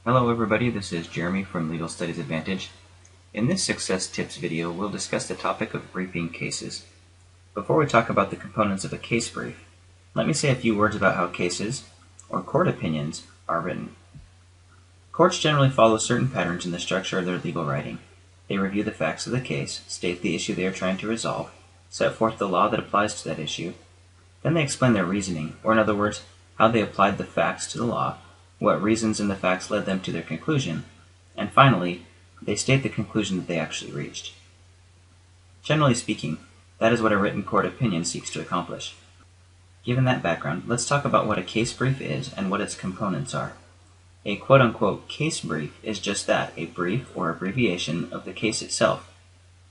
Hello everybody, this is Jeremy from Legal Studies Advantage. In this Success Tips video, we'll discuss the topic of briefing cases. Before we talk about the components of a case brief, let me say a few words about how cases, or court opinions, are written. Courts generally follow certain patterns in the structure of their legal writing. They review the facts of the case, state the issue they are trying to resolve, set forth the law that applies to that issue, then they explain their reasoning, or in other words, how they applied the facts to the law, what reasons in the facts led them to their conclusion, and finally, they state the conclusion that they actually reached. Generally speaking, that is what a written court opinion seeks to accomplish. Given that background, let's talk about what a case brief is and what its components are. A quote-unquote case brief is just that, a brief or abbreviation of the case itself.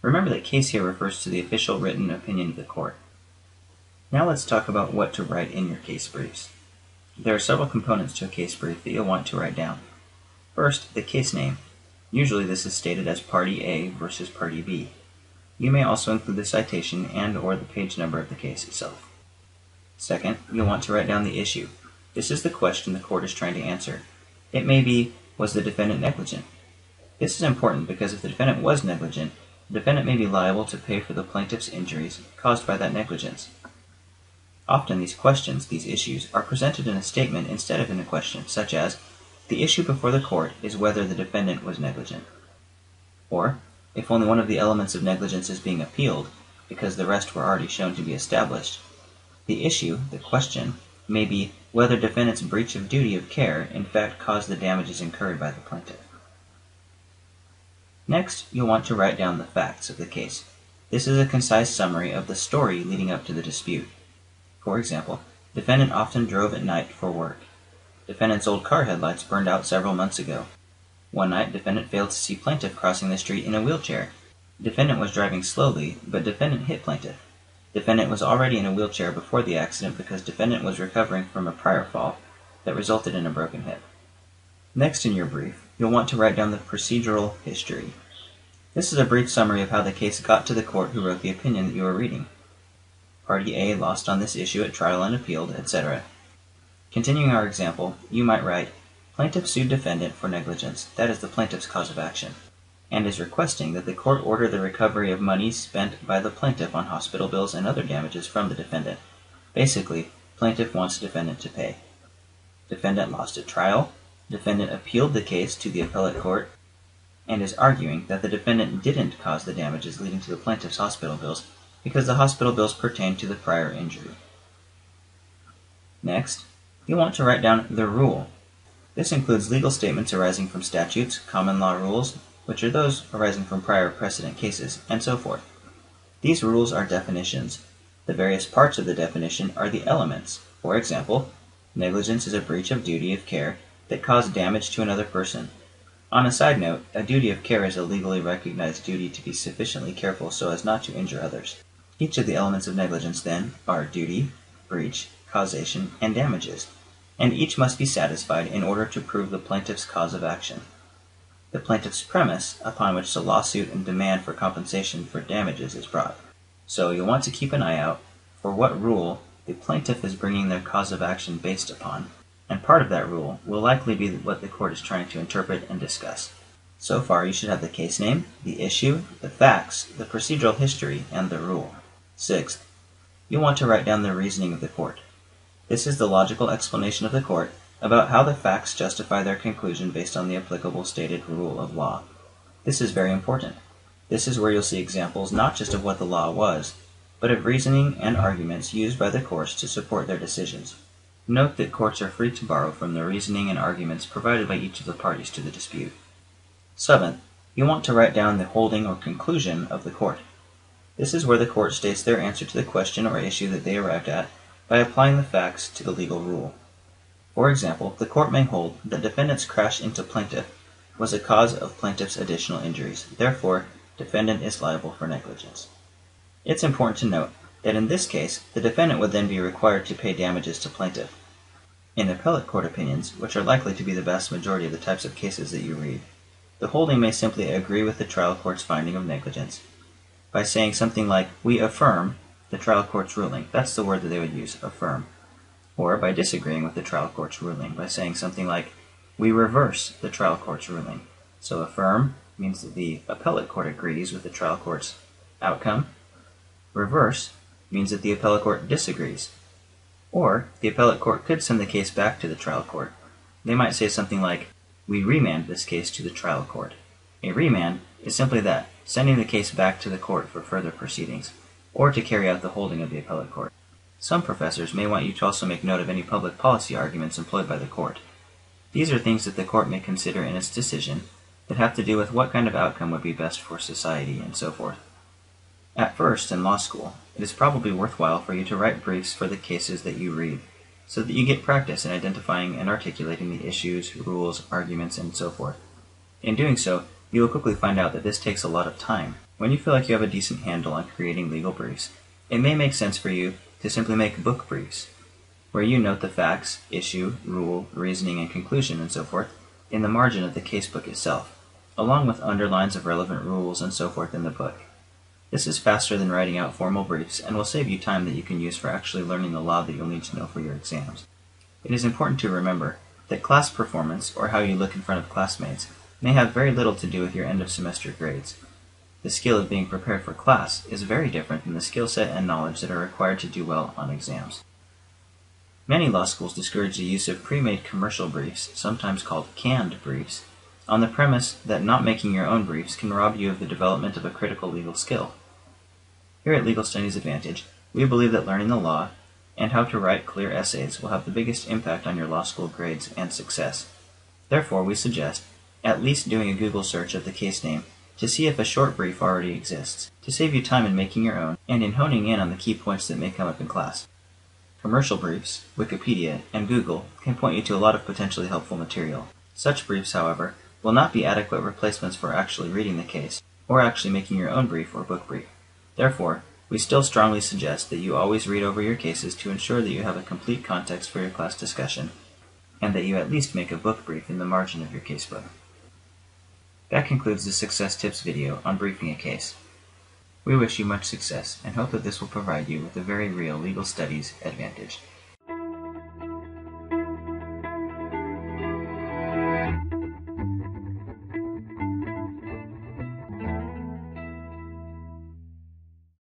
Remember that case here refers to the official written opinion of the court. Now let's talk about what to write in your case briefs. There are several components to a case brief that you'll want to write down. First, the case name. Usually this is stated as Party A versus Party B. You may also include the citation and/or the page number of the case itself. Second, you'll want to write down the issue. This is the question the court is trying to answer. It may be, was the defendant negligent? This is important because if the defendant was negligent, the defendant may be liable to pay for the plaintiff's injuries caused by that negligence. Often these questions, these issues, are presented in a statement instead of in a question, such as, the issue before the court is whether the defendant was negligent. Or, if only one of the elements of negligence is being appealed, because the rest were already shown to be established, the issue, the question, may be whether defendant's breach of duty of care in fact caused the damages incurred by the plaintiff. Next, you'll want to write down the facts of the case. This is a concise summary of the story leading up to the dispute. For example, defendant often drove at night for work. Defendant's old car headlights burned out several months ago. One night, defendant failed to see plaintiff crossing the street in a wheelchair. Defendant was driving slowly, but defendant hit plaintiff. Defendant was already in a wheelchair before the accident because defendant was recovering from a prior fall that resulted in a broken hip. Next in your brief, you'll want to write down the procedural history. This is a brief summary of how the case got to the court who wrote the opinion that you are reading. Party A lost on this issue at trial and appealed, etc. Continuing our example, you might write, plaintiff sued defendant for negligence, that is the plaintiff's cause of action, and is requesting that the court order the recovery of money spent by the plaintiff on hospital bills and other damages from the defendant. Basically, plaintiff wants defendant to pay. Defendant lost at trial, defendant appealed the case to the appellate court, and is arguing that the defendant didn't cause the damages leading to the plaintiff's hospital bills because the hospital bills pertain to the prior injury. Next, you want to write down the rule. This includes legal statements arising from statutes, common law rules, which are those arising from prior precedent cases, and so forth. These rules are definitions. The various parts of the definition are the elements. For example, negligence is a breach of duty of care that caused damage to another person. On a side note, a duty of care is a legally recognized duty to be sufficiently careful so as not to injure others. Each of the elements of negligence, then, are duty, breach, causation, and damages, and each must be satisfied in order to prove the plaintiff's cause of action. The plaintiff's premise, upon which the lawsuit and demand for compensation for damages is brought. So you'll want to keep an eye out for what rule the plaintiff is bringing their cause of action based upon, and part of that rule will likely be what the court is trying to interpret and discuss. So far, you should have the case name, the issue, the facts, the procedural history, and the rule. Sixth, you'll want to write down the reasoning of the court. This is the logical explanation of the court about how the facts justify their conclusion based on the applicable stated rule of law. This is very important. This is where you'll see examples not just of what the law was, but of reasoning and arguments used by the courts to support their decisions. Note that courts are free to borrow from the reasoning and arguments provided by each of the parties to the dispute. Seventh, you want to write down the holding or conclusion of the court. This is where the court states their answer to the question or issue that they arrived at by applying the facts to the legal rule. For example, the court may hold that defendant's crash into plaintiff was a cause of plaintiff's additional injuries. Therefore, defendant is liable for negligence. It's important to note that in this case, the defendant would then be required to pay damages to plaintiff. In appellate court opinions, which are likely to be the vast majority of the types of cases that you read, the holding may simply agree with the trial court's finding of negligence by saying something like, we affirm the trial court's ruling. That's the word that they would use, affirm. Or by disagreeing with the trial court's ruling by saying something like, we reverse the trial court's ruling. So affirm means that the appellate court agrees with the trial court's outcome. Reverse means that the appellate court disagrees. Or the appellate court could send the case back to the trial court. They might say something like, we remand this case to the trial court. A remand is simply that, sending the case back to the court for further proceedings, or to carry out the holding of the appellate court. Some professors may want you to also make note of any public policy arguments employed by the court. These are things that the court may consider in its decision that have to do with what kind of outcome would be best for society and so forth. At first, in law school, it is probably worthwhile for you to write briefs for the cases that you read, so that you get practice in identifying and articulating the issues, rules, arguments, and so forth. In doing so, you will quickly find out that this takes a lot of time. When you feel like you have a decent handle on creating legal briefs, it may make sense for you to simply make book briefs, where you note the facts, issue, rule, reasoning, and conclusion, and so forth, in the margin of the casebook itself, along with underlines of relevant rules and so forth in the book. This is faster than writing out formal briefs and will save you time that you can use for actually learning the law that you'll need to know for your exams. It is important to remember that class performance, or how you look in front of classmates, may have very little to do with your end-of-semester grades. The skill of being prepared for class is very different than the skill set and knowledge that are required to do well on exams. Many law schools discourage the use of pre-made commercial briefs, sometimes called canned briefs, on the premise that not making your own briefs can rob you of the development of a critical legal skill. Here at Legal Studies Advantage, we believe that learning the law and how to write clear essays will have the biggest impact on your law school grades and success. Therefore, we suggest at least doing a Google search of the case name to see if a short brief already exists, to save you time in making your own and in honing in on the key points that may come up in class. Commercial briefs, Wikipedia, and Google can point you to a lot of potentially helpful material. Such briefs, however, will not be adequate replacements for actually reading the case, or actually making your own brief or book brief. Therefore, we still strongly suggest that you always read over your cases to ensure that you have a complete context for your class discussion, and that you at least make a book brief in the margin of your casebook. That concludes the Success Tips video on briefing a case. We wish you much success and hope that this will provide you with a very real legal studies advantage.